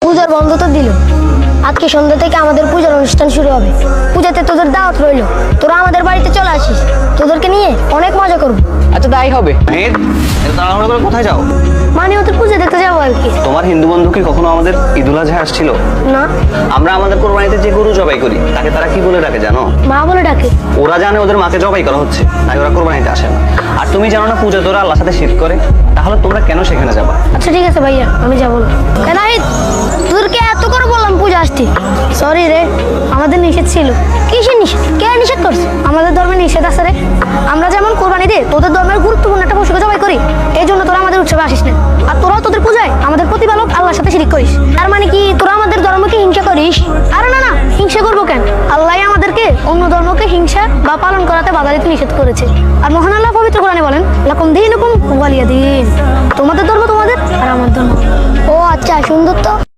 পূজার বন্ধ তো দিল। আজকে সন্ধ্যা থেকে আমাদের পূজার অনুষ্ঠান শুরু হবে। পূজাতে তোদের দাওয়াত রইল, তোরা আমাদের বাড়িতে চলে আসিস, তোদেরকে নিয়ে অনেক মজা করবো। আচ্ছা তাই হবে। তাড়াহুড়ো করে কোথায় যাও? মানে ওদের পূজা দেখতে যাবো আর কি। তোমার হিন্দু বন্ধু কি কখনো আমাদের ঈদুল আজহা আসছিল? না। আমরা আমাদের কোরবানিতে যে গরু জবাই করি তাকে তারা কি বলে ডাকে জানো? মা বলে ডাকে। ওরা জানে ওদের মাকে জবাই করা হচ্ছে, তাই ওরা কোরবানিতে আসে না। আর তুমি জানো না পূজা তোরা আল্লাহর সাথে শিরক করে, তাহলে তোমরা কেন সেখানে যাবা? আচ্ছা ঠিক আছে ভাইয়া, আমি যাবো না। নাহিদ, তোদেরকে এত করে বললাম পূজা আসতে। সরি রে, আমাদের নিষেধ ছিল। কিসের নিষেধ? কে নিষেধ করছে? আমাদের ধর্মে নিষেধ আছে রে। আমরা যেমন কোরবানি দিই, তোদের ধর্মের গুরুত্বপূর্ণ একটা পশুকে জবাই করি, এই জন্য তোরা আমাদের উৎসবে আসিস না। আর তোরাও তোদের পূজায় আমাদের প্রতিপালক আল্লাহর সাথে শিরিক করিস। তার মানে কি তোরা আমাদের ধর্মকে হিংসা করিস? আরে না না, হিংসা করবো কেন? আল্লাহ আমাদেরকে অন্য ধর্মকে হিংসা বা পালন করাতে বাধা দিতে নিষেধ করেছে। আর মহান আল্লাহ পবিত্র কোরআনে বলেন, লাকুম দীনুকুম ওয়ালিয়া দীন। তোমাদের ধর্ম তোমাদের, আর আমার ধর্ম। ও আচ্ছা, সুন্দর তো।